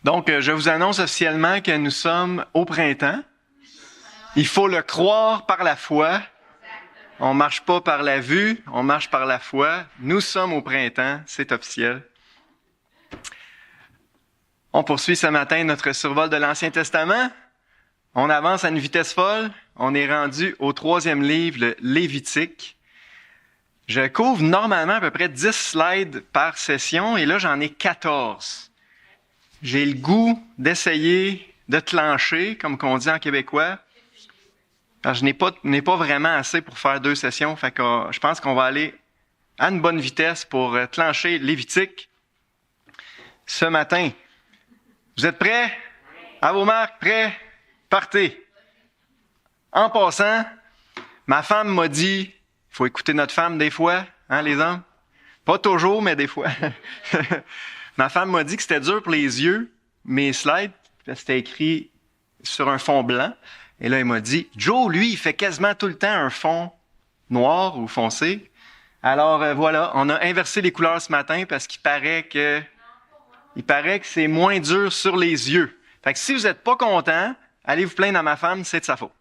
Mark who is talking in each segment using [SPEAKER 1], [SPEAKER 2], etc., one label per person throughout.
[SPEAKER 1] Donc, je vous annonce officiellement que nous sommes au printemps. Il faut le croire par la foi. On marche pas par la vue, on marche par la foi. Nous sommes au printemps, c'est officiel. On poursuit ce matin notre survol de l'Ancien Testament. On avance à une vitesse folle. On est rendu au 3e livre, le Lévitique. Je couvre normalement à peu près 10 slides par session et là, j'en ai 14. J'ai le goût d'essayer de clencher, comme qu'on dit en québécois. Alors, je n'ai pas vraiment assez pour faire 2 sessions. Fait que je pense qu'on va aller à une bonne vitesse pour clencher Lévitique ce matin. Vous êtes prêts? À vos marques, prêts? Partez! En passant, ma femme m'a dit, il faut écouter notre femme des fois, hein, les hommes? Pas toujours, mais des fois. Ma femme m'a dit que c'était dur pour les yeux, mes slides, c'était écrit sur un fond blanc. Et là, il m'a dit, Joe, lui, il fait quasiment tout le temps un fond noir ou foncé. Alors voilà, on a inversé les couleurs ce matin parce qu'il paraît que c'est moins dur sur les yeux. Fait que si vous n'êtes pas content, allez vous plaindre à ma femme, c'est de sa faute.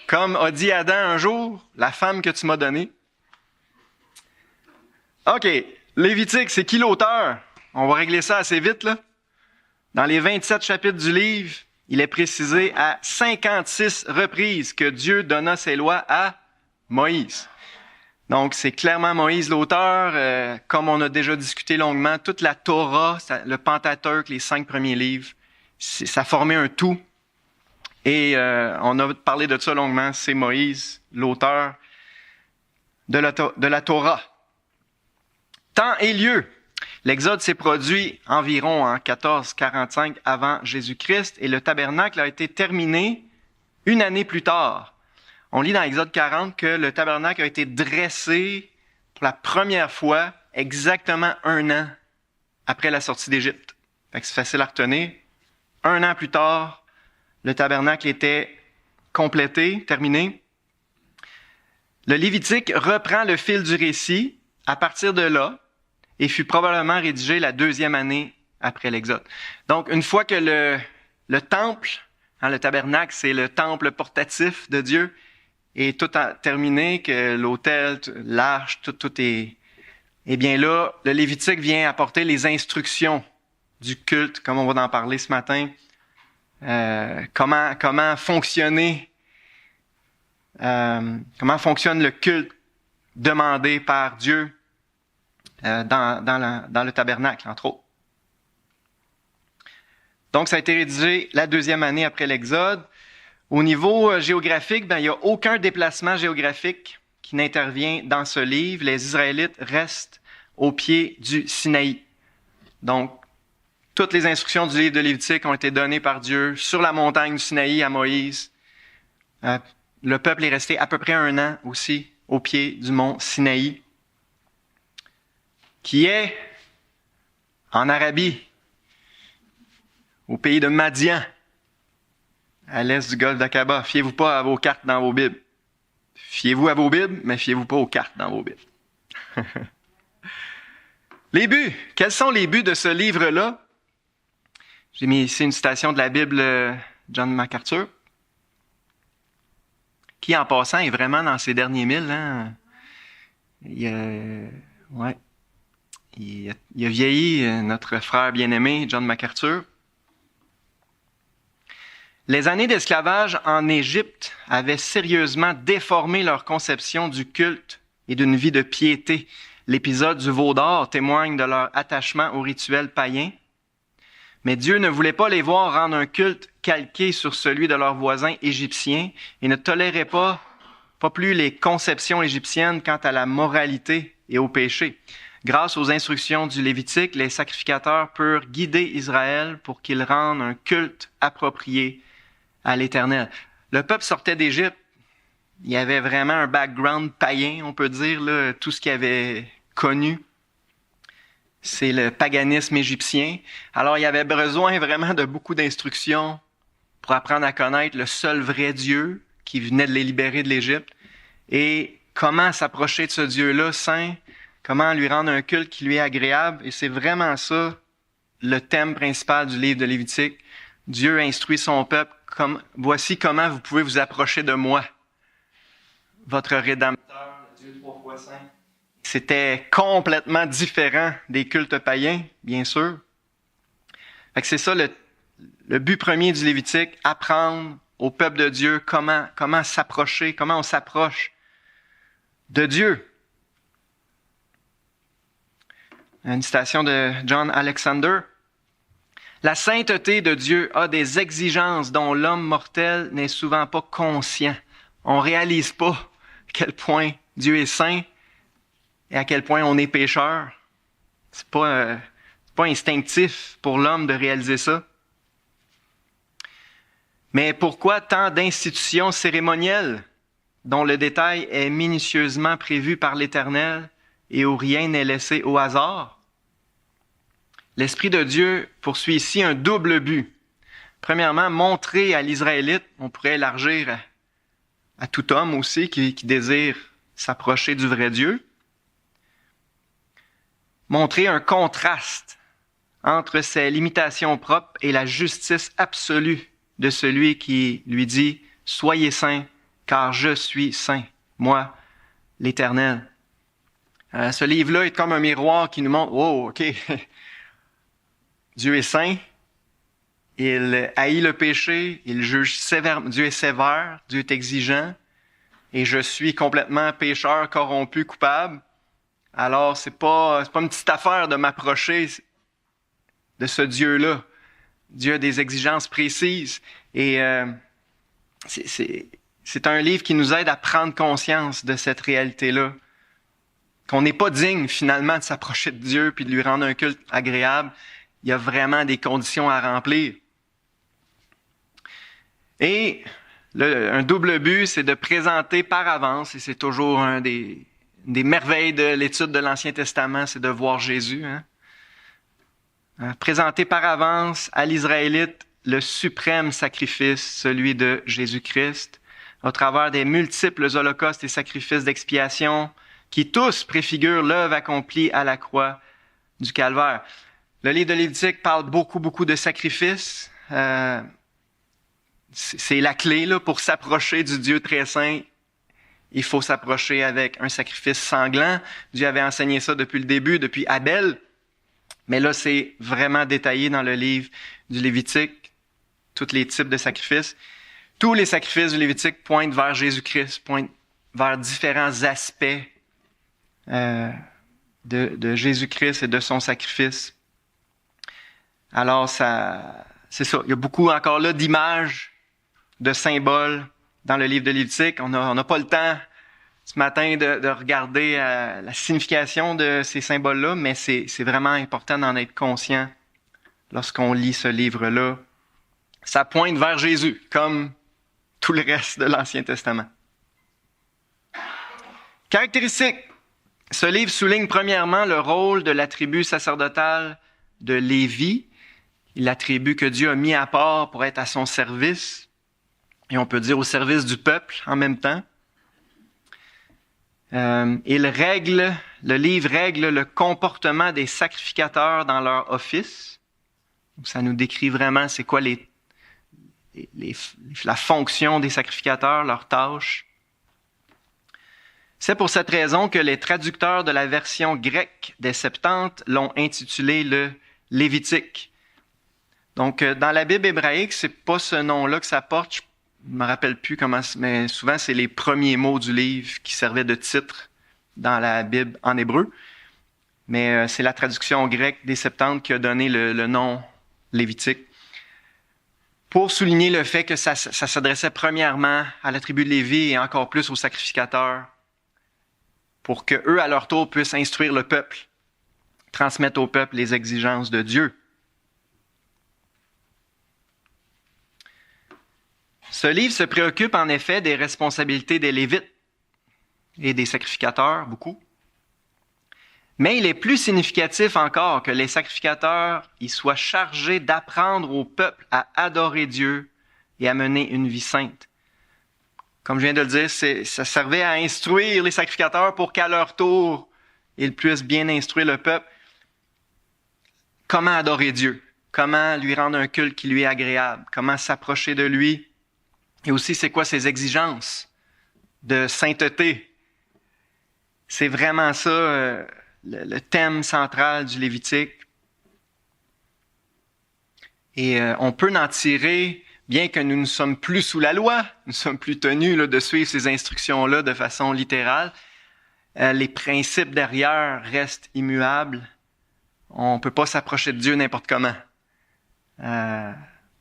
[SPEAKER 1] Comme a dit Adam un jour, la femme que tu m'as donnée. OK, Lévitique, c'est qui l'auteur? On va régler ça assez vite, là. Dans les 27 chapitres du livre, il est précisé à 56 reprises que Dieu donna ses lois à Moïse. Donc, c'est clairement Moïse l'auteur. Comme on a déjà discuté longuement, toute la Torah, le Pentateuque, les 5 premiers livres, ça formait un tout. Et on a parlé de ça longuement. C'est Moïse, l'auteur de la Torah. Temps et lieu. L'Exode s'est produit environ en 1445 avant Jésus-Christ et le tabernacle a été terminé une année plus tard. On lit dans Exode 40 que le tabernacle a été dressé pour la première fois exactement 1 an après la sortie d'Égypte. Fait que c'est facile à retenir. 1 an plus tard, le tabernacle était complété, terminé. Le Lévitique reprend le fil du récit à partir de là et fut probablement rédigé la 2e année après l'Exode. Donc, une fois que le temple, le tabernacle, c'est le temple portatif de Dieu, est tout terminé, que l'autel, l'arche, tout est... Eh bien là, le Lévitique vient apporter les instructions du culte, comme on va en parler ce matin. Comment fonctionne le culte demandé par Dieu dans le tabernacle, entre autres. Donc, ça a été rédigé la 2e année après l'Exode. Au niveau géographique, il n'y a aucun déplacement géographique qui n'intervient dans ce livre. Les Israélites restent au pied du Sinaï. Donc, toutes les instructions du livre de Lévitique ont été données par Dieu sur la montagne du Sinaï à Moïse. Le peuple est resté à peu près 1 an aussi au pied du mont Sinaï, qui est en Arabie, au pays de Madian, à l'est du golfe d'Aqaba. Fiez-vous pas à vos cartes dans vos Bibles. Fiez-vous à vos Bibles, mais fiez-vous pas aux cartes dans vos Bibles. Les buts. Quels sont les buts de ce livre-là? J'ai mis ici une citation de la Bible John MacArthur, qui, en passant, est vraiment dans ses derniers 1000. Hein? Il a vieilli, notre frère bien-aimé, John MacArthur. Les années d'esclavage en Égypte avaient sérieusement déformé leur conception du culte et d'une vie de piété. L'épisode du veau d'or témoigne de leur attachement aux rituels païens. Mais Dieu ne voulait pas les voir rendre un culte calqué sur celui de leurs voisins égyptiens et ne tolérait pas plus les conceptions égyptiennes quant à la moralité et au péché. Grâce aux instructions du Lévitique, les sacrificateurs purent guider Israël pour qu'il rende un culte approprié à l'Éternel. Le peuple sortait d'Égypte. Il y avait vraiment un background païen, on peut dire, là, tout ce qu'il avait connu. C'est le paganisme égyptien. Alors, il y avait besoin vraiment de beaucoup d'instructions pour apprendre à connaître le seul vrai Dieu qui venait de les libérer de l'Égypte et comment s'approcher de ce Dieu-là saint, comment lui rendre un culte qui lui est agréable. Et c'est vraiment ça le thème principal du livre de Lévitique. Dieu instruit son peuple comme voici comment vous pouvez vous approcher de moi, votre Rédempteur, le Dieu 3 fois saint. C'était complètement différent des cultes païens, bien sûr. Fait que c'est ça le but premier du Lévitique, apprendre au peuple de Dieu comment s'approcher, comment on s'approche de Dieu. Une citation de John Alexander. La sainteté de Dieu a des exigences dont l'homme mortel n'est souvent pas conscient. On réalise pas à quel point Dieu est saint et à quel point on est pécheur. C'est pas instinctif pour l'homme de réaliser ça. Mais pourquoi tant d'institutions cérémonielles dont le détail est minutieusement prévu par l'Éternel et où rien n'est laissé au hasard? L'Esprit de Dieu poursuit ici un double but. Premièrement, montrer à l'Israélite, on pourrait élargir à tout homme aussi qui désire s'approcher du vrai Dieu, montrer un contraste entre ses limitations propres et la justice absolue de celui qui lui dit « Soyez saints, car je suis saint, moi, l'Éternel. » Ce livre-là est comme un miroir qui nous montre « Oh, OK, Dieu est saint, il haït le péché, il juge sévèrement, Dieu est sévère, Dieu est exigeant, et je suis complètement pécheur, corrompu, coupable. Alors, c'est pas une petite affaire de m'approcher de ce Dieu-là. Dieu a des exigences précises, et c'est un livre qui nous aide à prendre conscience de cette réalité-là, qu'on n'est pas digne finalement de s'approcher de Dieu puis de lui rendre un culte agréable. Il y a vraiment des conditions à remplir. Et un double but, c'est de présenter par avance, et c'est toujours un des merveilles de l'étude de l'Ancien Testament, c'est de voir Jésus. Présenter par avance à l'Israélite le suprême sacrifice, celui de Jésus-Christ, au travers des multiples holocaustes et sacrifices d'expiation qui tous préfigurent l'œuvre accomplie à la croix du Calvaire. Le livre de Lévitique parle beaucoup de sacrifices. C'est la clé là, pour s'approcher du Dieu très saint. Il faut s'approcher avec un sacrifice sanglant. Dieu avait enseigné ça depuis le début, depuis Abel. Mais là, c'est vraiment détaillé dans le livre du Lévitique, tous les types de sacrifices. Tous les sacrifices du Lévitique pointent vers Jésus-Christ, pointent vers différents aspects de Jésus-Christ et de son sacrifice. Alors, c'est ça. Il y a beaucoup encore là d'images, de symboles dans le livre de Lévitique. On n'a pas le temps ce matin de regarder la signification de ces symboles-là, mais c'est vraiment important d'en être conscient lorsqu'on lit ce livre-là. Ça pointe vers Jésus, comme tout le reste de l'Ancien Testament. Caractéristiques. Ce livre souligne premièrement le rôle de la tribu sacerdotale de Lévi, l'attribut que Dieu a mis à part pour être à son service, et on peut dire au service du peuple en même temps. Le livre règle le comportement des sacrificateurs dans leur office. Ça nous décrit vraiment c'est quoi la fonction des sacrificateurs, leurs tâches. C'est pour cette raison que les traducteurs de la version grecque des Septante l'ont intitulé le Lévitique. Donc, dans la Bible hébraïque, c'est pas ce nom-là que ça porte. Je me rappelle plus comment, mais souvent c'est les premiers mots du livre qui servaient de titre dans la Bible en hébreu. Mais c'est la traduction grecque des Septante qui a donné le nom Lévitique. Pour souligner le fait que ça s'adressait premièrement à la tribu de Lévi et encore plus aux sacrificateurs, pour que eux, à leur tour, puissent instruire le peuple, transmettre au peuple les exigences de Dieu. Ce livre se préoccupe en effet des responsabilités des Lévites et des sacrificateurs, beaucoup. Mais il est plus significatif encore que les sacrificateurs y soient chargés d'apprendre au peuple à adorer Dieu et à mener une vie sainte. Comme je viens de le dire, ça servait à instruire les sacrificateurs pour qu'à leur tour, ils puissent bien instruire le peuple. comment adorer Dieu, comment lui rendre un culte qui lui est agréable, comment s'approcher de lui, et aussi c'est quoi ses exigences de sainteté. C'est vraiment ça le thème central du Lévitique. Et on peut en tirer, bien que nous ne sommes plus sous la loi, nous sommes plus tenus de suivre ces instructions-là de façon littérale, les principes derrière restent immuables. On ne peut pas s'approcher de Dieu n'importe comment.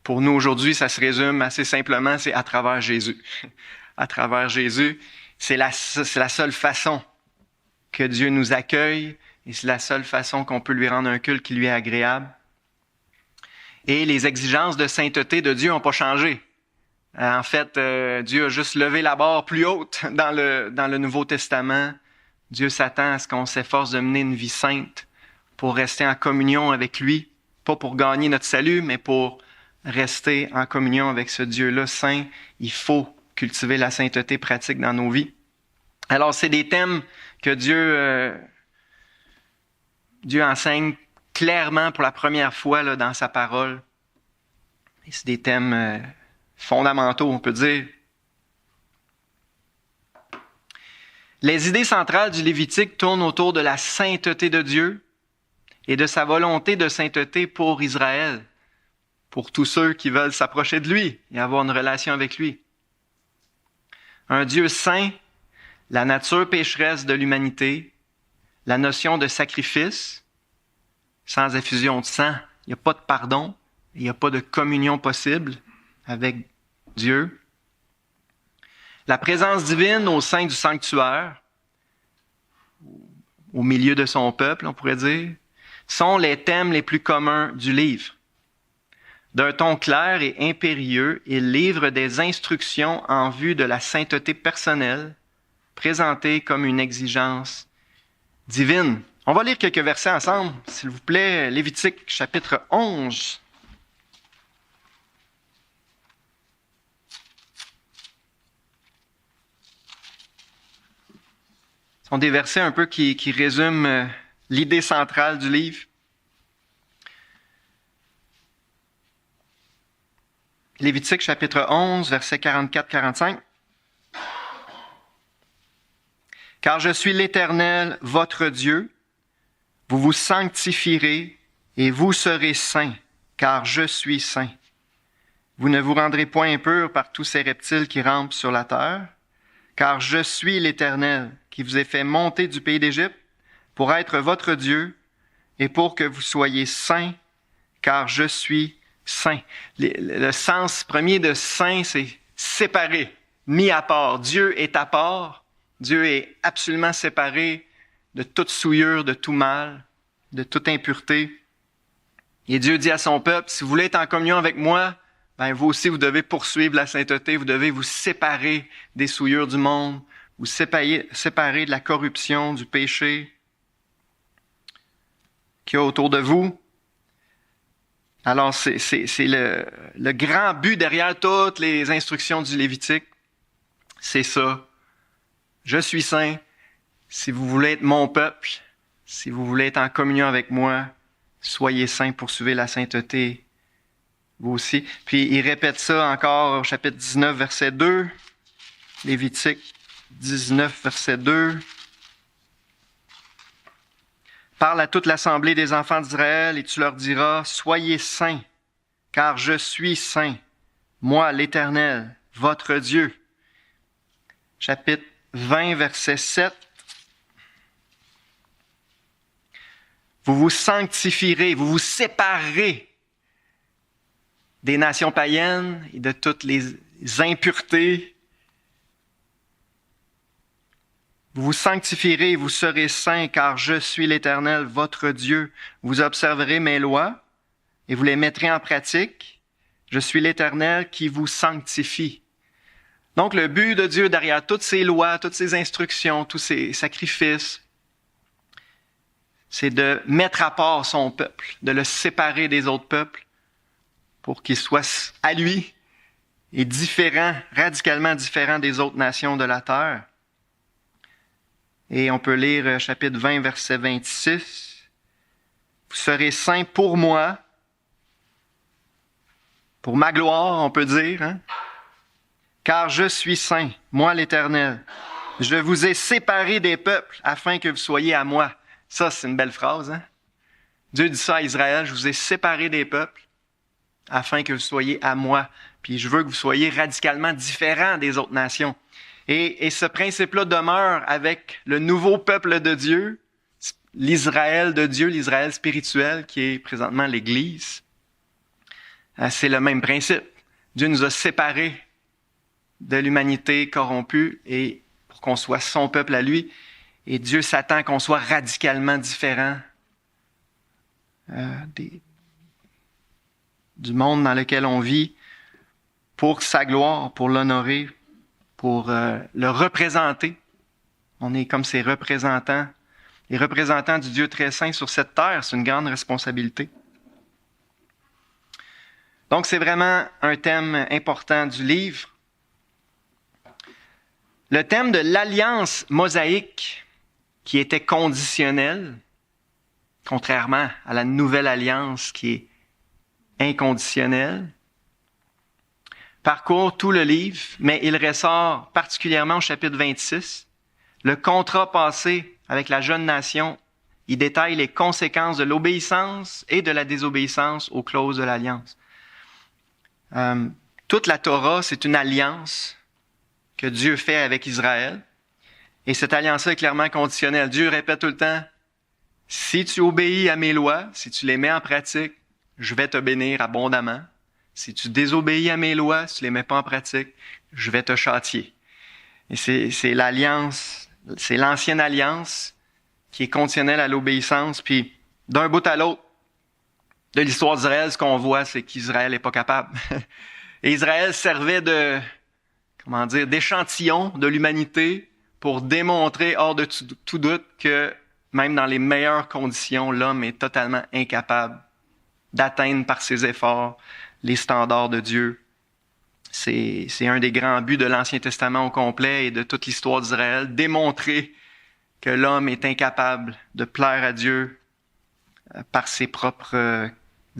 [SPEAKER 1] Pour nous aujourd'hui, ça se résume assez simplement, c'est à travers Jésus. À travers Jésus, c'est la seule façon que Dieu nous accueille et c'est la seule façon qu'on peut lui rendre un culte qui lui est agréable. Et les exigences de sainteté de Dieu n'ont pas changé. En fait, Dieu a juste levé la barre plus haute dans le Nouveau Testament. Dieu s'attend à ce qu'on s'efforce de mener une vie sainte pour rester en communion avec lui, pas pour gagner notre salut, mais pour rester en communion avec ce Dieu-là saint. Il faut cultiver la sainteté pratique dans nos vies. Alors, c'est des thèmes que Dieu enseigne clairement pour la première fois là, dans sa parole. Et c'est des thèmes fondamentaux, on peut dire. Les idées centrales du Lévitique tournent autour de la sainteté de Dieu et de sa volonté de sainteté pour Israël, pour tous ceux qui veulent s'approcher de lui et avoir une relation avec lui. Un Dieu saint, la nature pécheresse de l'humanité, la notion de sacrifice, sans effusion de sang, il n'y a pas de pardon, il n'y a pas de communion possible avec Dieu. La présence divine au sein du sanctuaire, au milieu de son peuple, on pourrait dire, sont les thèmes les plus communs du livre. D'un ton clair et impérieux, il livre des instructions en vue de la sainteté personnelle, présentées comme une exigence divine. On va lire quelques versets ensemble, s'il vous plaît. Lévitique, chapitre 11. Ce sont des versets un peu qui résument l'idée centrale du livre. Lévitique, chapitre 11, versets 44-45. « Car je suis l'Éternel, votre Dieu. Vous vous sanctifierez et vous serez saints, car je suis saint. Vous ne vous rendrez point impurs par tous ces reptiles qui rampent sur la terre, car je suis l'Éternel, qui vous ai fait monter du pays d'Égypte pour être votre Dieu et pour que vous soyez saints, car je suis saint. » Le sens premier de saint, c'est séparé, mis à part. Dieu est à part. Dieu est absolument séparé de toute souillure, de tout mal, de toute impureté. Et Dieu dit à son peuple, si vous voulez être en communion avec moi, ben vous aussi, vous devez poursuivre la sainteté, vous devez vous séparer des souillures du monde, vous séparer de la corruption, du péché qu'il y a autour de vous. Alors, c'est le grand but derrière toutes les instructions du Lévitique. C'est ça. Je suis saint. Si vous voulez être mon peuple, si vous voulez être en communion avec moi, soyez saints, poursuivez la sainteté, vous aussi. Puis, il répète ça encore au chapitre 19, verset 2. Lévitique 19, verset 2. Parle à toute l'assemblée des enfants d'Israël et tu leur diras, soyez saints, car je suis saint, moi l'Éternel, votre Dieu. Chapitre 20, verset 7. Vous vous sanctifierez, vous vous séparerez des nations païennes et de toutes les impuretés. Vous vous sanctifierez et vous serez saints, car je suis l'Éternel, votre Dieu. Vous observerez mes lois et vous les mettrez en pratique. Je suis l'Éternel qui vous sanctifie. Donc, le but de Dieu derrière toutes ces lois, toutes ces instructions, tous ces sacrifices, c'est de mettre à part son peuple, de le séparer des autres peuples pour qu'il soit à lui et différent, radicalement différent des autres nations de la terre. Et on peut lire chapitre 20, verset 26. « Vous serez saints pour moi, pour ma gloire, on peut dire, hein? Car je suis saint, moi l'Éternel. Je vous ai séparés des peuples afin que vous soyez à moi. Ça, c'est une belle phrase, hein? Dieu dit ça à Israël, je vous ai séparés des peuples afin que vous soyez à moi. Puis je veux que vous soyez radicalement différents des autres nations. Et ce principe-là demeure avec le nouveau peuple de Dieu, l'Israël de Dieu, l'Israël spirituel qui est présentement l'Église. C'est le même principe. Dieu nous a séparés de l'humanité corrompue et pour qu'on soit son peuple à lui. Et Dieu s'attend qu'on soit radicalement différent du monde dans lequel on vit pour sa gloire, pour l'honorer, pour le représenter. On est comme ses représentants, les représentants du Dieu très saint sur cette terre. C'est une grande responsabilité. Donc, c'est vraiment un thème important du livre. Le thème de l'alliance mosaïque, qui était conditionnelle, contrairement à la nouvelle alliance qui est inconditionnelle, parcourt tout le livre, mais il ressort particulièrement au chapitre 26. Le contrat passé avec la jeune nation, il détaille les conséquences de l'obéissance et de la désobéissance aux clauses de l'alliance. Toute la Torah, c'est une alliance que Dieu fait avec Israël. Et cette alliance-là est clairement conditionnelle. Dieu répète tout le temps, si tu obéis à mes lois, si tu les mets en pratique, je vais te bénir abondamment. Si tu désobéis à mes lois, si tu les mets pas en pratique, je vais te châtier. Et c'est l'alliance, c'est l'ancienne alliance qui est conditionnelle à l'obéissance. Puis d'un bout à l'autre de l'histoire d'Israël, ce qu'on voit, c'est qu'Israël n'est pas capable. Et Israël servait d'échantillon de l'humanité pour démontrer hors de tout doute que même dans les meilleures conditions, l'homme est totalement incapable d'atteindre par ses efforts les standards de Dieu. C'est un des grands buts de l'Ancien Testament au complet et de toute l'histoire d'Israël, démontrer que l'homme est incapable de plaire à Dieu par ses propres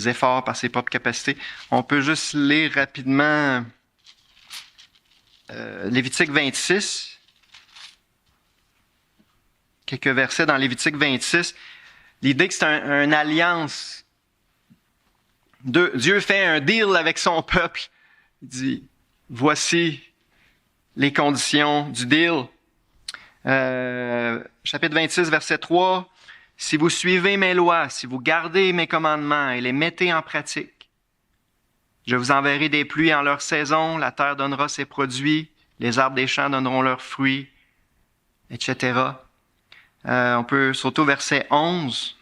[SPEAKER 1] efforts, par ses propres capacités. On peut juste lire rapidement Lévitique 26. Quelques versets dans Lévitique 26. L'idée que c'est une alliance. Dieu fait un deal avec son peuple. Il dit, voici les conditions du deal. Chapitre 26, verset 3. Si vous suivez mes lois, si vous gardez mes commandements et les mettez en pratique, je vous enverrai des pluies en leur saison, la terre donnera ses produits, les arbres des champs donneront leurs fruits, etc. On peut surtout verset 11.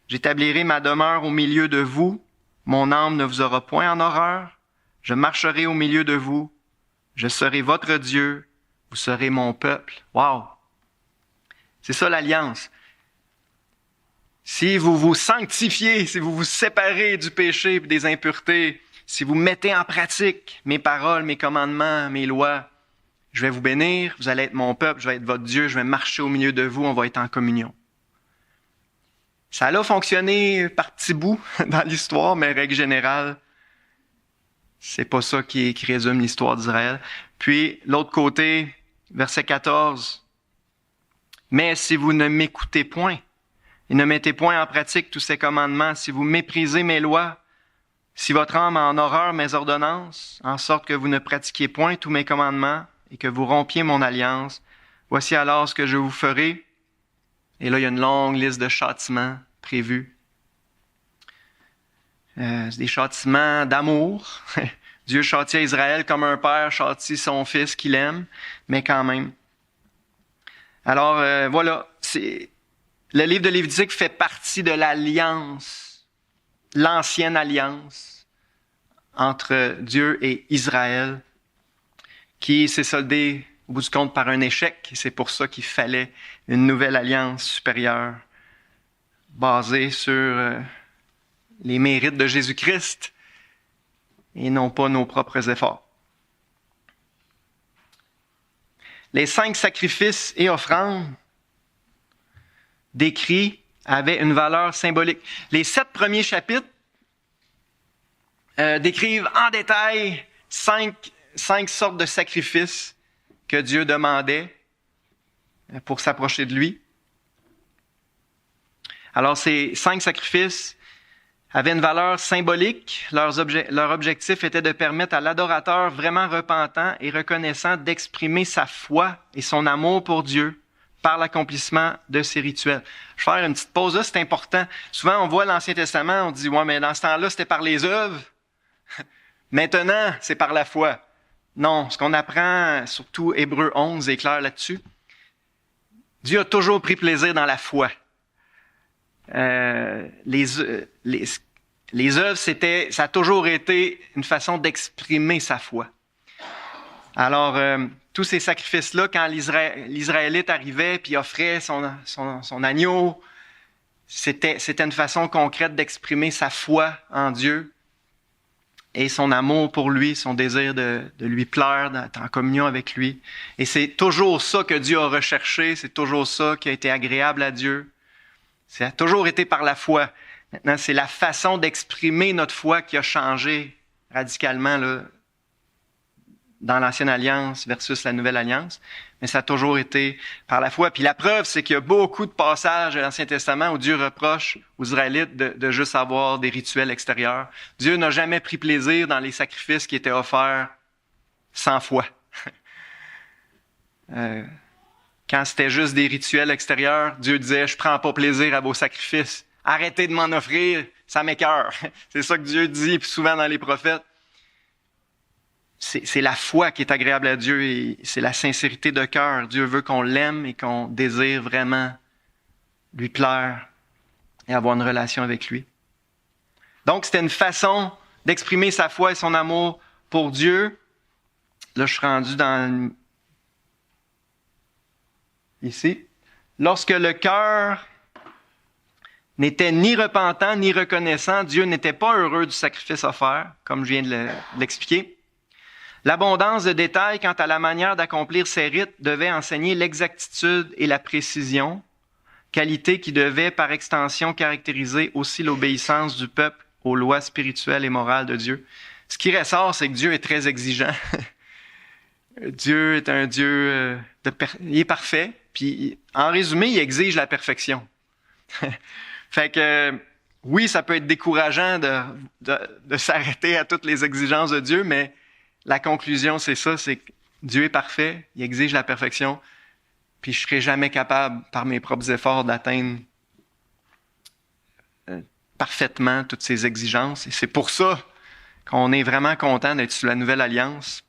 [SPEAKER 1] J'établirai ma demeure au milieu de vous, mon âme ne vous aura point en horreur, je marcherai au milieu de vous, je serai votre Dieu, vous serez mon peuple. Wow! C'est ça l'alliance. Si vous vous sanctifiez, si vous vous séparez du péché et des impuretés, si vous mettez en pratique mes paroles, mes commandements, mes lois, je vais vous bénir, vous allez être mon peuple, je vais être votre Dieu, je vais marcher au milieu de vous, on va être en communion. Ça a fonctionné par petits bouts dans l'histoire, mais règle générale, c'est pas ça qui résume l'histoire d'Israël. Puis, l'autre côté, verset 14. Mais si vous ne m'écoutez point, et ne mettez point en pratique tous ces commandements, si vous méprisez mes lois, si votre âme a en horreur mes ordonnances, en sorte que vous ne pratiquiez point tous mes commandements, et que vous rompiez mon alliance, voici alors ce que je vous ferai. Et là, il y a une longue liste de châtiments prévus. C'est des châtiments d'amour. Dieu châtie Israël comme un père châtie son fils qu'il aime, mais quand même. Alors, voilà, le livre de Lévitique fait partie de l'alliance, l'ancienne alliance entre Dieu et Israël, qui s'est soldée au bout du compte par un échec. Et c'est pour ça qu'il fallait une nouvelle alliance supérieure, basée sur les mérites de Jésus-Christ et non pas nos propres efforts. Les 5 sacrifices et offrandes décrits avait une valeur symbolique. Les 7 premiers chapitres décrivent en détail 5 sortes de sacrifices que Dieu demandait pour s'approcher de lui. Alors, ces 5 sacrifices avaient une valeur symbolique. Leur objectif était de permettre à l'adorateur vraiment repentant et reconnaissant d'exprimer sa foi et son amour pour Dieu par l'accomplissement de ces rituels. Je vais faire une petite pause là, c'est important. Souvent, on voit l'Ancien Testament, on dit « Ouais, mais dans ce temps-là, c'était par les œuvres. Maintenant, c'est par la foi. » Non, ce qu'on apprend, surtout Hébreux 11 est clair là-dessus. Dieu a toujours pris plaisir dans la foi. Les œuvres, ça a toujours été une façon d'exprimer sa foi. Alors, tous ces sacrifices-là, quand l'Israélite arrivait puis offrait son agneau, c'était une façon concrète d'exprimer sa foi en Dieu et son amour pour lui, son désir de lui plaire, d'être en communion avec lui. Et c'est toujours ça que Dieu a recherché, c'est toujours ça qui a été agréable à Dieu. Ça a toujours été par la foi. Maintenant, c'est la façon d'exprimer notre foi qui a changé radicalement là, dans l'Ancienne Alliance versus la Nouvelle Alliance. Mais ça a toujours été par la foi. Puis la preuve, c'est qu'il y a beaucoup de passages de l'Ancien Testament où Dieu reproche aux Israélites de juste avoir des rituels extérieurs. Dieu n'a jamais pris plaisir dans les sacrifices qui étaient offerts sans foi. Quand c'était juste des rituels extérieurs, Dieu disait « Je prends pas plaisir à vos sacrifices. Arrêtez de m'en offrir, ça m'écoeure. » C'est ça que Dieu dit souvent dans les prophètes. C'est la foi qui est agréable à Dieu et c'est la sincérité de cœur. Dieu veut qu'on l'aime et qu'on désire vraiment lui plaire et avoir une relation avec lui. Donc, c'était une façon d'exprimer sa foi et son amour pour Dieu. Là, je suis rendu dans... Ici. Lorsque le cœur n'était ni repentant ni reconnaissant, Dieu n'était pas heureux du sacrifice offert, comme je viens de l'expliquer. L'abondance de détails quant à la manière d'accomplir ces rites devait enseigner l'exactitude et la précision, qualité qui devait par extension caractériser aussi l'obéissance du peuple aux lois spirituelles et morales de Dieu. Ce qui ressort, c'est que Dieu est très exigeant. Dieu est un Dieu, il est parfait, puis en résumé, il exige la perfection. Fait que oui, ça peut être décourageant de s'arrêter à toutes les exigences de Dieu, mais la conclusion, c'est ça, c'est que Dieu est parfait, il exige la perfection, puis je ne serai jamais capable, par mes propres efforts, d'atteindre parfaitement toutes ces exigences. Et c'est pour ça qu'on est vraiment content d'être sous la Nouvelle Alliance.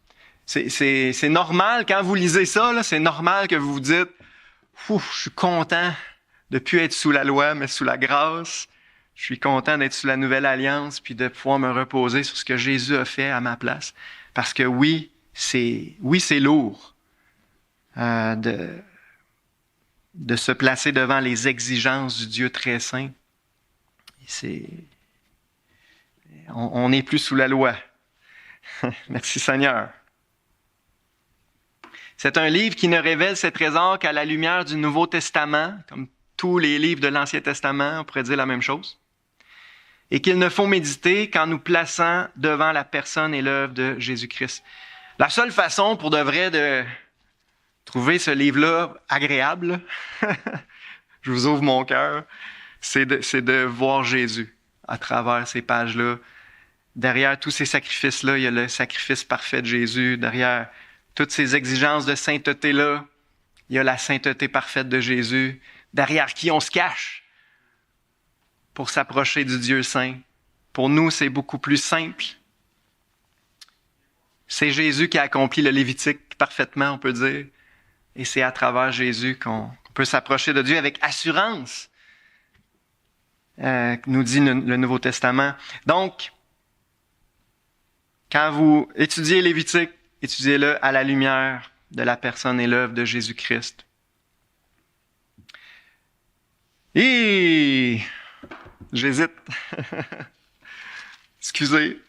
[SPEAKER 1] C'est normal, quand vous lisez ça, là, c'est normal que vous vous dites « Ouf, je suis content de ne plus être sous la loi, mais sous la grâce. Je suis content d'être sous la Nouvelle Alliance, puis de pouvoir me reposer sur ce que Jésus a fait à ma place. » Parce que oui, c'est lourd de se placer devant les exigences du Dieu très saint. On n'est plus sous la loi. Merci Seigneur. C'est un livre qui ne révèle ses trésors qu'à la lumière du Nouveau Testament, comme tous les livres de l'Ancien Testament, on pourrait dire la même chose. Et qu'il ne faut méditer qu'en nous plaçant devant la personne et l'œuvre de Jésus-Christ. La seule façon pour de vrai de trouver ce livre-là agréable, je vous ouvre mon cœur, c'est de voir Jésus à travers ces pages-là. Derrière tous ces sacrifices-là, il y a le sacrifice parfait de Jésus. Derrière toutes ces exigences de sainteté-là, il y a la sainteté parfaite de Jésus. Derrière qui on se cache pour s'approcher du Dieu saint. Pour nous, c'est beaucoup plus simple. C'est Jésus qui a accompli le Lévitique parfaitement, on peut dire. Et c'est à travers Jésus qu'on peut s'approcher de Dieu avec assurance, nous dit le Nouveau Testament. Donc, quand vous étudiez Lévitique, étudiez-le à la lumière de la personne et l'œuvre de Jésus-Christ. Et j'hésite. Excusez.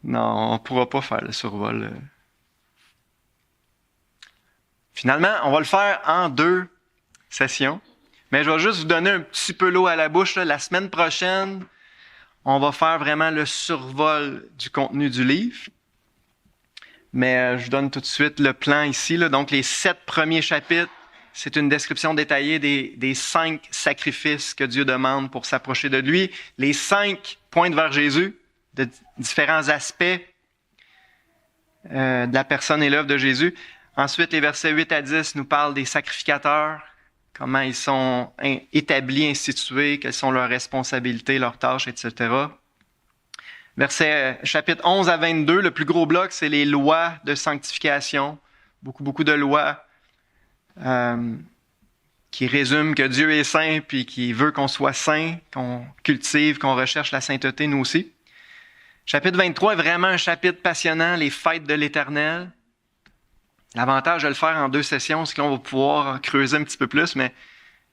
[SPEAKER 1] Non, on ne pourra pas faire le survol. Finalement, on va le faire en 2 sessions. Mais je vais juste vous donner un petit peu l'eau à la bouche. Là. La semaine prochaine, on va faire vraiment le survol du contenu du livre. Mais je vous donne tout de suite le plan ici. Là. Donc, les 7 premiers chapitres, c'est une description détaillée des 5 sacrifices que Dieu demande pour s'approcher de lui. Les 5 pointent vers Jésus, de différents aspects de la personne et l'œuvre de Jésus. Ensuite, les versets 8 à 10 nous parlent des sacrificateurs, comment ils sont établis, institués, quelles sont leurs responsabilités, leurs tâches, etc. Chapitre 11 à 22, le plus gros bloc, c'est les lois de sanctification. Beaucoup de lois qui résument que Dieu est saint puis qui veut qu'on soit saint, qu'on cultive, qu'on recherche la sainteté nous aussi. Chapitre 23 est vraiment un chapitre passionnant, les fêtes de l'Éternel. L'avantage de le faire en 2 sessions, c'est que là, on va pouvoir creuser un petit peu plus, mais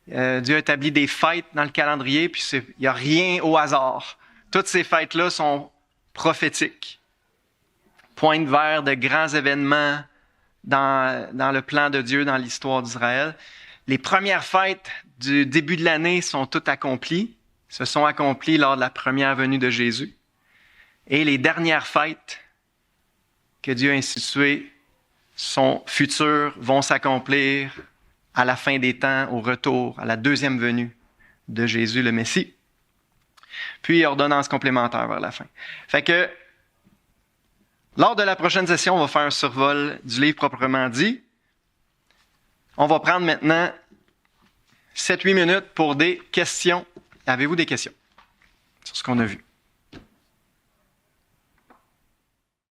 [SPEAKER 1] Dieu a établi des fêtes dans le calendrier, puis il n'y a rien au hasard. Toutes ces fêtes-là sont prophétiques, pointent vers de grands événements dans le plan de Dieu, dans l'histoire d'Israël. Les premières fêtes du début de l'année sont toutes accomplies, se sont accomplies lors de la première venue de Jésus. Et les dernières fêtes que Dieu a instituées sont futures, vont s'accomplir à la fin des temps, au retour, à la deuxième venue de Jésus le Messie. Puis, ordonnance complémentaire vers la fin. Fait que, lors de la prochaine session, on va faire un survol du livre proprement dit. On va prendre maintenant 7-8 minutes pour des questions. Avez-vous des questions sur ce qu'on a vu?